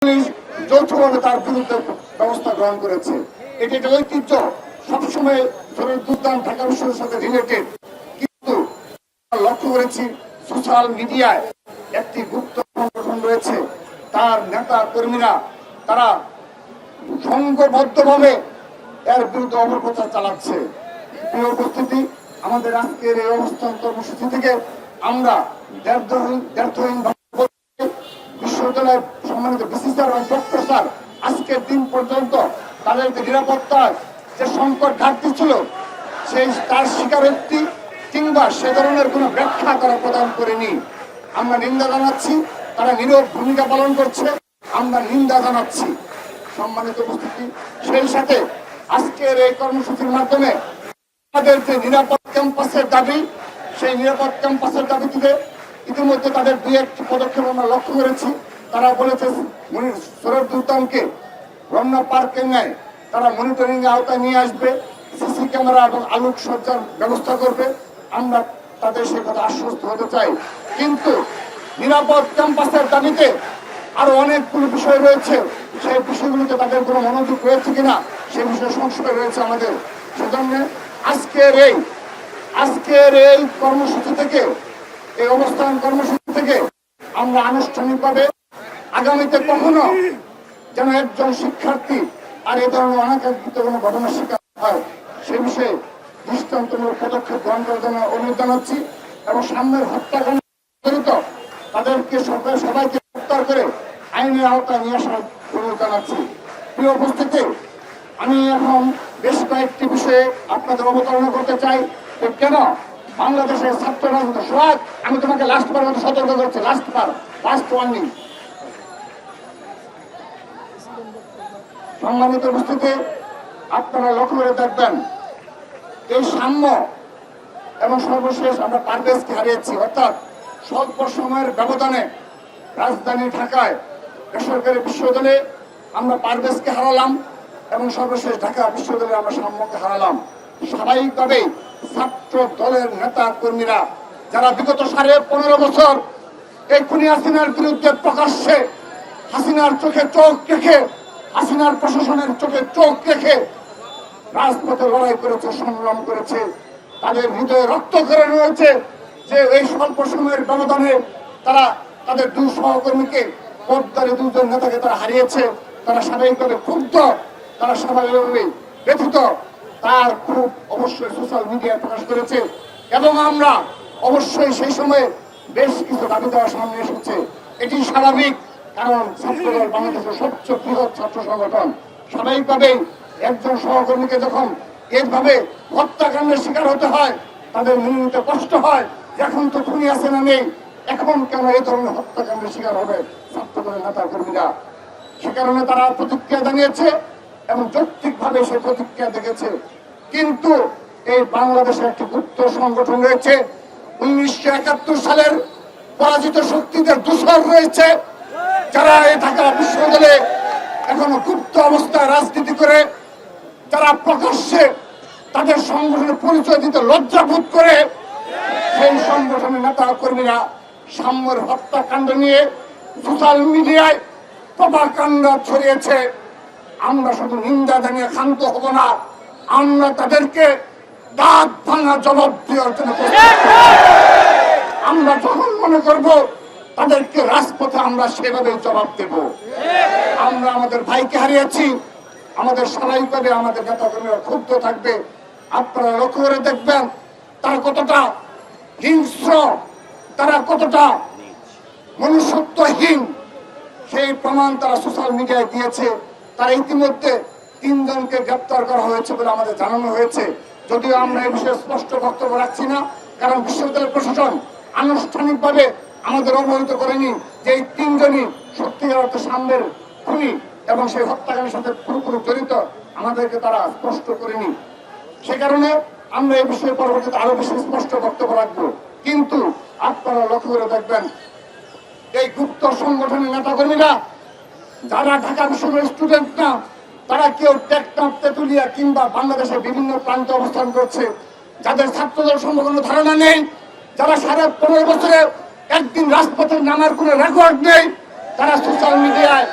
Police যৌথভাবে তার বিরুদ্ধে ব্যবস্থা গ্রহণ করেছে। এটি একটা ঐতিহ্য, সবসময় দুর্দান ঢাকা বিশ্ববিদ্যালয়ের সাথে রিলেটেড। কিন্তু লক্ষ্য করেছি সোশ্যাল মিডিয়ায় একটি গুপ্ত সংগঠন রয়েছে, তার নেতা কর্মীরা তারা সংঘবদ্ধভাবে এর বিরুদ্ধে অপপ্রচার চালাচ্ছে। প্রিয় উপস্থিতি, আমাদের আজকের এই অবস্থান কর্মসূচি থেকে আমরা বিশ্ববিদ্যালয়ের সম্মানিত বিসি স্যার এবং ডক্টর স্যার আজকের দিন পর্যন্ত তাদেরকে নিরাপত্তার যে সংকট ঘাটতি ছিল সেই তার স্বীকারোক্তি কিংবা সে ধরনের কোনো ব্যাখ্যা তারা প্রদান করেনি। আমরা নিন্দা জানাচ্ছি, তারা নীরব ভূমিকা পালন করছে, আমরা নিন্দা জানাচ্ছি। সম্মানিত উপস্থিতি, সেই সাথে আজকের এই কর্মসূচির মাধ্যমে আমাদের যে নিরাপদ ক্যাম্পাসের দাবি, সেই নিরাপদ ক্যাম্পাসের দাবি থেকে ইতিমধ্যে তাদের দুই একটি পদক্ষেপ আমরা লক্ষ্য করেছি। তারা বলেছে সরদুদ্দামকে রমনা পার্কের ন্যায় তারা মনিটরিং এর আওতায় নিয়ে আসবে, সিসি ক্যামেরা এবং আলোক সজ্জার ব্যবস্থা করবে। আমরা তাদের সে কথা আশ্বস্ত হতে চাই। কিন্তু নিরাপদ ক্যাম্পাসের দাবিতে আরো অনেকগুলো বিষয় রয়েছে, সেই বিষয়গুলোতে তাদের কোনো মনোযোগ রয়েছে কিনা সে বিষয়ে সংশয় রয়েছে আমাদের। সেজন্য আজকের এই কর্মসূচি থেকে, এই অবস্থান কর্মসূচি থেকে আমরা আনুষ্ঠানিকভাবে আগামীতে কখনো যেন একজন শিক্ষার্থী আর এ ধরনের অনাকাঙ্ক্ষিত কোনো ঘটনার শিকার হয় সে বিষয়ে দৃষ্টান্তমূলক পদক্ষেপ গ্রহণ করার জন্য অনুরোধ জানাচ্ছি এবং সামনের হত্যাকাণ্ড জড়িত তাদেরকে সবাইকে গ্রেফতার করে আইনের আওতায় নিয়ে আসার অনুরোধ জানাচ্ছি। প্রিয় উপস্থিতি, আমি এখন বেশ কয়েকটি বিষয়ে আপনাদের অবতারণা করতে চাই যে কেন বাংলাদেশের ছাত্র রাজনীতি সোহাগ, আমি তোমাকে লাস্টবার মতো সতর্ক করছি, লাস্ট ওয়ার্নিং। সম্মানিত উপস্থিতি, আপনারা লক্ষ্য করে দেখবেন এই সাম্য এবং সর্বশেষ আমরা পারভেজকে হারিয়েছি, অর্থাৎ স্বল্প সময়ের ব্যবধানে রাজধানী ঢাকায় বেসরকারি বিশ্ববিদ্যালয়ে আমরা পারভেজকে হারালাম এবং সর্বশেষ ঢাকা বিশ্ববিদ্যালয়ে আমরা সাম্যকে হারালাম। স্বাভাবিকভাবেই ছাত্র দলের নেতা কর্মীরা যারা বিগত 15.5 বছর এই খুনি হাসিনার বিরুদ্ধে প্রকাশ্যে হাসিনার চোখে চোখ রেখে, হাসিনার প্রশাসনের চোখে চোখ রেখে রাজপথে লড়াই করেছে, সংগ্রাম করেছে, তাদের হৃদয়ে রক্তক্ষরণ রয়েছে যে এই স্বল্প সময়ের ব্যবধানে তারা তাদের দুই সহকর্মীকে, পদ্মারে দুজন নেতাকে তারা হারিয়েছে। তারা স্বাভাবিকভাবে ক্ষুব্ধ, তারা স্বাভাবিকভাবে ব্যথিত, তার খুব অবশ্যই সোশ্যাল মিডিয়ায় প্রকাশ করেছে এবং আমরা অবশ্যই সেই সময়ে বেশ কিছু দাবি দেওয়া সামনে এসেছে। এটি স্বাভাবিক, কারণ ছাত্রদল বাংলাদেশের সবচেয়ে বৃহৎ ছাত্র সংগঠন। স্বাভাবিকভাবেই একজন সহকর্মীকে যখন এইভাবে হত্যাকাণ্ডের শিকার হতে হয় তাদের মনে নিতে কষ্ট হয়। এখন তো খুনি আছে না নেই, এখন কেন এই ধরনের হত্যাকাণ্ডের শিকার হবে ছাত্রদলের নেতা কর্মীরা? সে কারণে তারা প্রতিক্রিয়া জানিয়েছে এবং যৌক্তিকভাবে সে প্রতিক্রিয়া দেখেছে। কিন্তু এই বাংলাদেশে একটি গুপ্ত সংগঠন রয়েছে, 1971 সালের পরাজিত শক্তিদের দূষর রয়েছে, যারা এই ঢাকা বিশ্ববিদ্যালয়ে এখনো গুপ্ত অবস্থায় রাজনীতি করে, যারা প্রকাশ্যে তাদের সংগঠনের পরিচয় দিতে লজ্জাবোধ করে। সেই সংগঠনের নেতা কর্মীরা সাম্যের হত্যাকাণ্ড নিয়ে সোশ্যাল মিডিয়ায় প্রপাগান্ডা ছড়িয়েছে। আমরা শুধু নিন্দা জানিয়ে ক্ষান্ত হব না, আমরা তাদেরকে দাঁত ভাঙা জবাব দেওয়ার জন্য আমরা যখন মনে করব তাদেরকে রাজপথে আমরা সেভাবে জবাব দেব। আমরা আমাদের ভাইকে হারিয়েছি, আমাদের স্বাভাবিকভাবে আমাদের নেতাকর্মীরা ক্ষুব্ধ থাকবে। আপনারা লক্ষ্য করে দেখবেন তারা কতটা হিংস্র, তারা কতটা মনুষ্যত্বহীন, সেই প্রমাণ তারা সোশ্যাল মিডিয়ায় দিয়েছে। তারা ইতিমধ্যে 3 জনকে গ্রেপ্তার করা হয়েছে বলে আমাদের জানানো হয়েছে। যদিও আমরা এই বিষয়ে স্পষ্ট বক্তব্য রাখছি না, কারণ বিশ্ববিদ্যালয় প্রশাসন আনুষ্ঠানিকভাবে আমাদের অবহিত করেনি যে এই 3 জনই সত্যিকার অর্থে সামনের খুনি এবং সেই হত্যাকাণ্ডের সাথে পুরোপুরি জড়িত, আমাদেরকে তারা স্পষ্ট করেনি। সে কারণে আমরা এই বিষয়ে পরবর্তীতে আরো বেশি স্পষ্ট বক্তব্য রাখবো। কিন্তু আপনারা লক্ষ্য করে দেখবেন এই গুপ্ত সংগঠনের নেতা কর্মীরা যারা ঢাকা বিশ্ববিদ্যালয়ের স্টুডেন্ট না, তারা কেউ টেকনাফ, তেতুলিয়া কিংবা বাংলাদেশের বিভিন্ন প্রান্তে অবস্থান করছে, যাদের ছাত্রদল সম্পর্কে কোনো ধারণা নেই, যারা 15.5 বছরে একদিন রাজপথে নামার কোনো রেকর্ড নেই, তারা সোশ্যাল মিডিয়ায়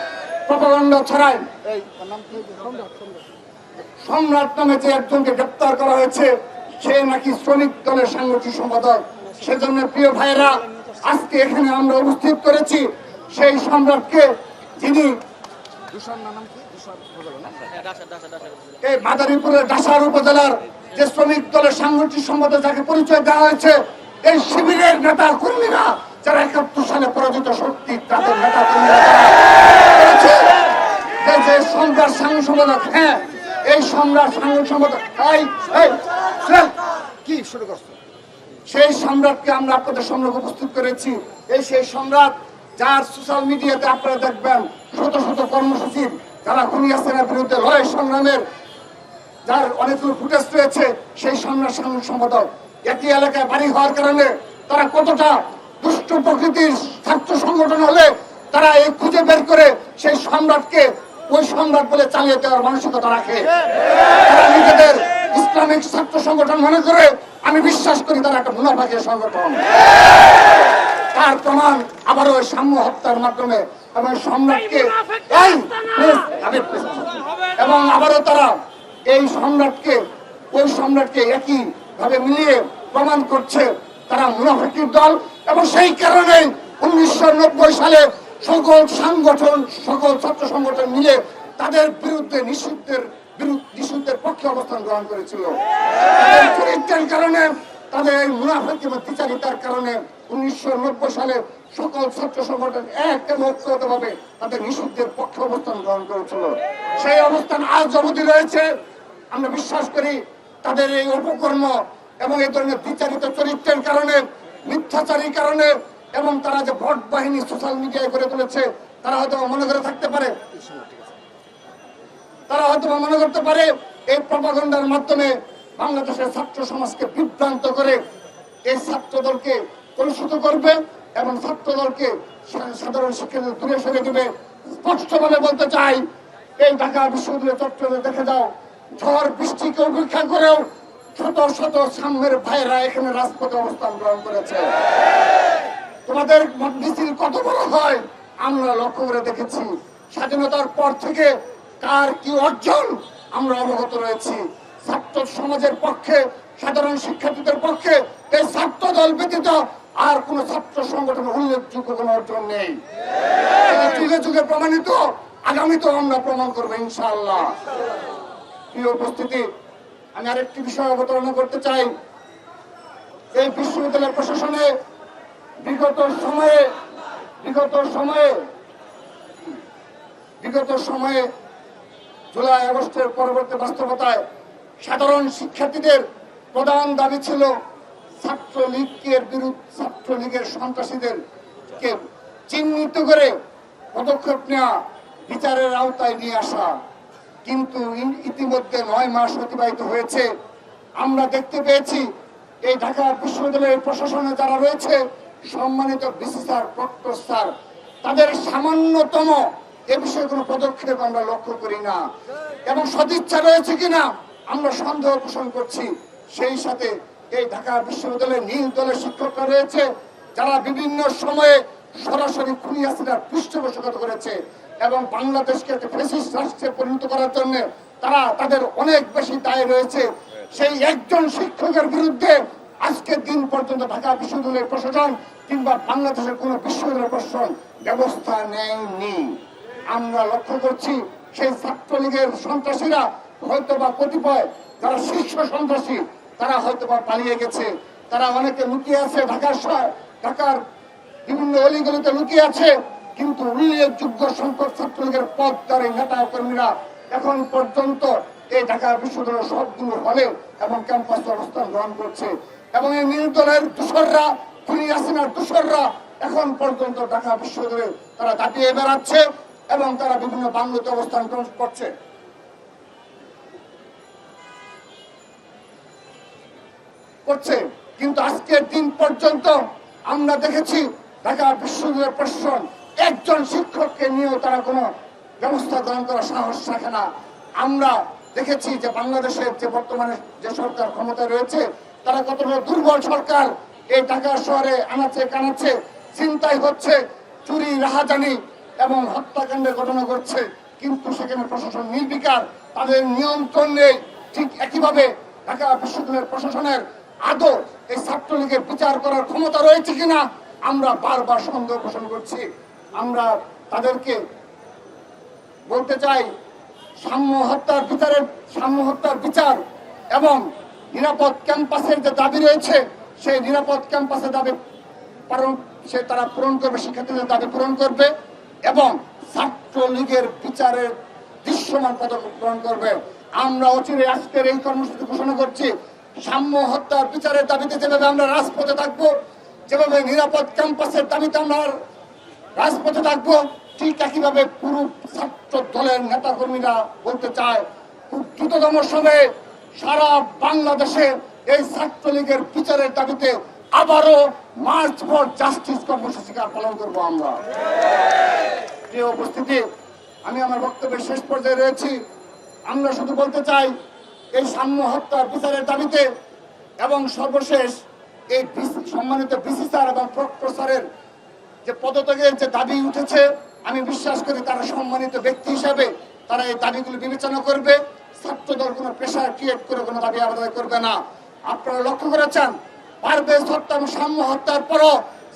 প্রপাগান্ডা ছড়ায়। সম্রাট নামে যে একজনকে গ্রেপ্তার করা হয়েছে, সে নাকি শ্রমিক দলের সাংগঠনিক সম্পাদক। সেজন্য প্রিয় ভাইয়েরা, আজকে এখানে আমরা উপস্থিত করেছি সেই সম্রাটকে, যিনি এই মাদারীপুরের ডাসার উপজেলার যে শ্রমিক দলের সাংগঠনিক সম্পাদক, যাকে পরিচয় দেওয়া হয়েছে এই শিবিরের নেতা কর্মীরা, যারা ৭১ সালে পরাজিত শক্তি, তাদের নেতা কর্মীরা যে সম্রাট সাংগঠনিক সম্পাদক। হ্যাঁ, এই সম্রাট সাংগঠনিক সম্পাদক কি শুরু করছে, সেই সম্রাটকে আমরা আপনাদের সামনে উপস্থিত করেছি। এই সেই সম্রাট, যার সোশ্যাল মিডিয়াতে আপনারা দেখবেন শত শত কর্মসূচির, যারা খুনি হাসিনার বিরুদ্ধে লড়াই সংগ্রামের, যার অনেকগুলো ফুটেজ রয়েছে, সেই সম্রাট সাংগঠনিক সম্পাদক। একই এলাকায় বাড়ি হওয়ার কারণে তারা কতটা দুষ্ট প্রকৃতির ছাত্র সংগঠন হলে তারা এই খুঁজে বের করে সেই সম্রাটকে ওই সম্রাট বলে চালিয়ে দেওয়ার মানসিকতা রাখে। তারা নিজেদের ইসলামিক ছাত্র সংগঠন মনে করে। আমি বিশ্বাস করি তারা একটা মুনাফাকের সংগঠন। তার প্রমাণ আবারও ওই সাম্য হত্যার মাধ্যমে এবং সম্রাটকে এবং আবারও তারা এই সম্রাটকে ওই সম্রাটকে একই ভাবে মিলিয়ে প্রমাণ করছে তারা মুনাফিকের দল। এবং সেই কারণে ১৯৯০ সালে সকল সংগঠন, সকল ছাত্র সংগঠন মিলে তাদের বিরুদ্ধে নিষিদ্ধের পক্ষে অবস্থান গ্রহণ করেছিল। তাদের চরিত্রের কারণে, তাদের মুনাফিক এবং দ্বিচারিতার কারণে ১৯৯০ সালে সকল ছাত্র সংগঠন এক এবং ঐক্যবদ্ধভাবে তাদের নিষিদ্ধের পক্ষে অবস্থান গ্রহণ করেছিল। সেই অবস্থান আজ অবধি রয়েছে। আমরা বিশ্বাস করি তাদের এই অপকর্ম এবং এই ধরনের দ্বিচারিত চরিত্রের কারণে, মিথ্যাচারীর কারণে, এবং তারা যে ভোট বাহিনী সোশ্যাল মিডিয়ায় করে তুলেছে, তারা হয়তো মনে করে থাকতে পারে, তারা হয়তো মনে করতে পারে এই প্রপাগান্ডার মাধ্যমে বাংলাদেশের ছাত্র সমাজকে বিভ্রান্ত করে এই ছাত্র দলকে কলুষিত করবে এবং ছাত্র দলকে সাধারণ শিক্ষার্থী দূরে সরে দিবে। স্পষ্টভাবে বলতে চাই, এই ঢাকা বিশ্ববিদ্যালয় চত্বরে দেখে যাও, ঝড় বৃষ্টিকে উপেক্ষা করেও শত শত সাম্যের ভাইরা এখানে রাজপথে অবস্থান গ্রহণ করেছে। তোমাদের মিছিল কত বড় হয় আমরা লক্ষ্য করে দেখেছি। স্বাধীনতার পর থেকে কার কি অর্জন আমরা অবগত রয়েছি। ছাত্র সমাজের পক্ষে, সাধারণ শিক্ষার্থীদের পক্ষে এই ছাত্র দল ব্যতীত আর কোন ছাত্র সংগঠনের উল্লেখযোগ্য কোন অর্জন নেই। যুগে যুগে প্রমাণিত, আগামীতেও আমরা প্রমাণ করবো ইনশাআল্লাহ। প্রিয় উপস্থিতি, আমি আরেকটি বিষয় অবতারণা করতে চাই। এই বিশ্ববিদ্যালয় প্রশাসনে বিগত সময়ে জুলাই আগস্টের পরবর্তী বাস্তবতায় সাধারণ শিক্ষার্থীদের প্রধান দাবি ছিল ছাত্রলীগের সন্ত্রাসীদেরকে চিহ্নিত করে পদক্ষেপ নেওয়া, বিচারের আওতায় নিয়ে আসা। কিন্তু ইতিমধ্যে ৯ মাস অতিবাহিত হয়েছে। আমরা দেখতে পেয়েছি এই ঢাকা বিশ্ববিদ্যালয়ের প্রশাসনে যারা রয়েছে, সম্মানিত ভিসি স্যার, প্রক্টর স্যার, তাদের সামান্যতম এ বিষয়ে কোনো পদক্ষেপ আমরা লক্ষ্য করি না এবং সদিচ্ছা রয়েছে কিনা আমরা সন্দেহ পোষণ করছি। সেই সাথে এই ঢাকা বিশ্ববিদ্যালয়ের নীল দলের শিক্ষকরা রয়েছে, যারা বিভিন্ন সময়ে সরাসরি খুনি হাসিনার পৃষ্ঠপোষকতা করেছে এবং বাংলাদেশকে একটা ফ্যাসিস্ট রাষ্ট্রে পরিণত করার জন্য তারা তাদের অনেক বেশি দায় রয়েছে। সেই একজন শিক্ষকের বিরুদ্ধে আজকের দিন পর্যন্ত ঢাকা বিশ্ববিদ্যালয়ের প্রশাসন কিংবা বাংলাদেশের কোন বিশ্ববিদ্যালয় প্রশাসন ব্যবস্থা নেয়নি। আমরা লক্ষ্য করছি সেই ছাত্রলীগের সন্ত্রাসীরা হয়তোবা কতিপয় যারা শীর্ষ সন্ত্রাসী, তারা হয়তোবা পালিয়ে গেছে। তারা অনেকে লুকিয়ে আছে ঢাকার বিভিন্ন অলিগলিতে লুকিয়ে আছে। কিন্তু উল্লেখযোগ্য সংখ্যক ছাত্রলীগের পদধারী নেতা কর্মীরা এখন পর্যন্ত এই ঢাকা বিশ্ববিদ্যালয়ের সবগুলো হলে এবং ক্যাম্পাসে অবস্থান গ্রহণ করছে এবং এই নীল দলের দোসররা, খুনি হাসিনার দোসররা এখন পর্যন্ত ঢাকা বিশ্ববিদ্যালয়ে তারা দাপিয়ে বেড়াচ্ছে এবং তারা বিভিন্ন বাংলাতে অবস্থান গ্রহণ করছে। কিন্তু আজকের দিন পর্যন্ত আমরা দেখেছি ঢাকা বিশ্ববিদ্যালয় প্রশাসন একজন শিক্ষককে নিয়েও তারা কোনো ব্যবস্থা গ্রহণ করার সাহস রাখে না। আমরা দেখেছি যে বাংলাদেশের যে বর্তমানে যে সরকার ক্ষমতায় রয়েছে, তারা কতটা দুর্বল সরকার। এই ঢাকা শহরে আনাচে কানাচে ছিনতাই হচ্ছে, চুরি রাহাজানি এবং হত্যাকাণ্ডের ঘটনা ঘটছে, কিন্তু সেখানে প্রশাসন নির্বিকার, তাদের নিয়ন্ত্রণ নেই। ঠিক একইভাবে ঢাকা বিশ্ববিদ্যালয়ের প্রশাসনের আদৌ এই ছাত্রলীগের বিচার করার ক্ষমতা রয়েছে কিনা আমরা বারবার সন্দেহ পোষণ করছি। আমরা তাদেরকে বলতে চাই, সাম্য হত্যার বিচার এবং নিরাপদ ক্যাম্পাসের যে দাবি রয়েছে, সেই নিরাপদ ক্যাম্পাসের দাবি তারা পূরণ করবে, শিক্ষার্থীদের দাবি পূরণ করবে এবং ছাত্রলীগের বিচারের দৃশ্যমান পদক্ষেপ গ্রহণ করবে। আমরা অচিরে আজকের এই কর্মসূচি ঘোষণা করছি, সাম্য হত্যার বিচারের দাবিতে যেভাবে আমরা রাজপথে থাকবো, যেভাবে নিরাপদ ক্যাম্পাসের দাবিতে আমরা রাজপথে থাকবো, ঠিক একইভাবে পুরো ছাত্র দলের নেতা কর্মীরা বলতে চায়, খুব দ্রুততম সময়ে সারা বাংলাদেশে এই ছাত্রলীগের বিচারের দাবিতে আবারও মার্চ ফর জাস্টিস কর্মসূচি পালন করবো আমরা। প্রিয় উপস্থিতি, আমি আমার বক্তব্যের শেষ পর্যায়ে রয়েছি। আমরা শুধু বলতে চাই, এই সাম্য হত্যার বিচারের দাবিতে এবং সর্বশেষ এই সম্মানিত বিসি স্যার এবং প্রক্টর স্যারের যে পদত্যাগের যে দাবি উঠেছে, আমি বিশ্বাস করি তারা সম্মানিত ব্যক্তি হিসাবে তারা এই দাবিগুলো বিবেচনা করবে। ছাত্রদল কোনো প্রেশার ক্রিয়েট করে কোনো দাবি আদায় করবে না। আপনারা লক্ষ্য করেছেন, পারভেজ হত্যা এবং সাম্য হত্যার পরও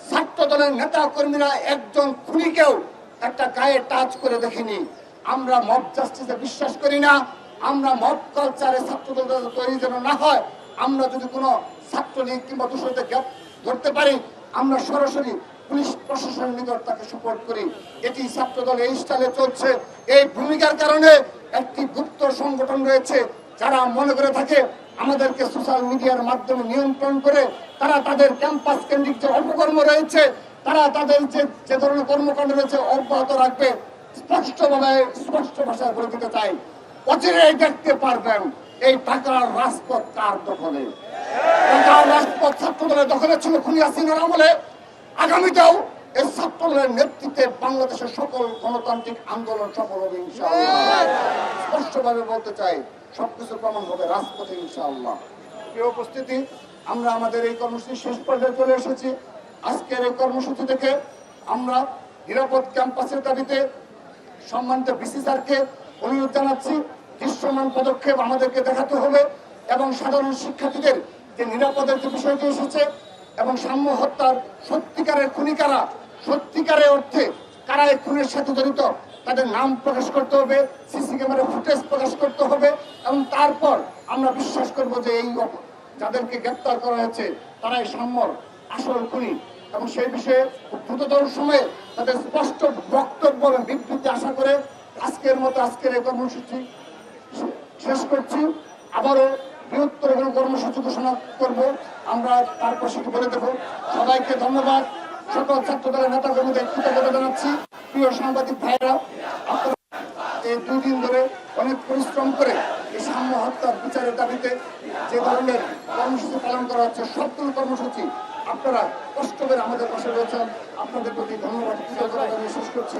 ছাত্র দলের নেতা কর্মীরা একজন খুনিকেও একটা গায়ে টাচ করে দেখেনি। আমরা মব জাস্টিসে বিশ্বাস করি না। আমরা মব কালচারে ছাত্র দল তৈরি যেন না হয়। আমরা যদি কোনো ছাত্রলীগ কিংবা দূষণকে ধরতে পারি, আমরা সরাসরি পুলিশ প্রশাসনের নিকট তাকে সাপোর্ট করি। এটি ছাত্র দল এই স্টাইলে চলছে। এই ভূমিকার কারণে একটি গুপ্ত সংগঠন রয়েছে, যারা মনে করে থাকে আমাদেরকে সোশ্যাল মিডিয়ার মাধ্যমে নিয়ন্ত্রণ করে তারা তাদের ক্যাম্পাস কেন্দ্রিক যে অপকর্ম রয়েছে, তারা তাদের যে ধরনের কর্মকাণ্ড রয়েছে অব্যাহত রাখবে। স্পষ্ট ভাষায় বলে দিতে চাই, অচিরেই দেখতে পারবেন এই ঢাকার রাজপথ কার দখলে। ঢাকার রাজপথ ছাত্র দলের দখলে ছিল খুনি হাসিনার আমলে। আগামীতেও এই ছাত্র দলের নেতৃত্বে বাংলাদেশের সকল গণতান্ত্রিক আন্দোলন সফল হবে ইনশাআল্লাহ। স্পষ্টভাবে বলতে চাই, সবকিছু প্রমাণ হবে রাজপথে ইনশাআল্লাহ। প্রিয় উপস্থিতি, আমরা আমাদের এই কর্মসূচি শেষ পর্যায়ে চলে এসেছি। আজকের এই কর্মসূচি থেকে আমরা নিরাপদ ক্যাম্পাসের দাবিতে সম্মানিত বিসি স্যারকে অনুরোধ জানাচ্ছি, দৃশ্যমান পদক্ষেপ আমাদেরকে দেখাতে হবে এবং সাধারণ শিক্ষার্থীদের যে নিরাপদের যে বিষয়টি এসেছে এবং সাম্য হত্যার সত্যিকারের খুনি কারা, সত্যিকারের অর্থে কারা এই খুনের সাথে জড়িত, তাদের নাম প্রকাশ করতে হবে, সিসি ক্যামেরা ফুটেজ প্রকাশ করতে হবে এবং তারপর আমরা বিশ্বাস করব যে এই যাদেরকে গ্রেপ্তার করা হয়েছে তারা এই সাম্যর আসল খুনি। এবং সেই বিষয়ে দ্রুততর সময়ে তাদের স্পষ্ট বক্তব্য এবং বিবৃতি আশা করে আজকের মতো আজকের এই কর্মসূচি শেষ করছি। আবারও বৃহত্তর কোনো কর্মসূচি ঘোষণা করব, আমরা তারপর সেটি বলে দেবো। সবাইকে ধন্যবাদ। সকল ছাত্র দলের নেতা কর্মীদের কৃতজ্ঞতা জানাচ্ছি। প্রিয় সাংবাদিক ভাইরা, আপনারা এই 2 দিন ধরে অনেক পরিশ্রম করে এই সাম্য হত্যার বিচারের দাবিতে যে ধরনের কর্মসূচি পালন করা হচ্ছে, সবগুলো কর্মসূচি আপনারা কষ্ট করে আমাদের পাশে রয়েছেন। আপনাদের প্রতি ধন্যবাদ শেষ করছি।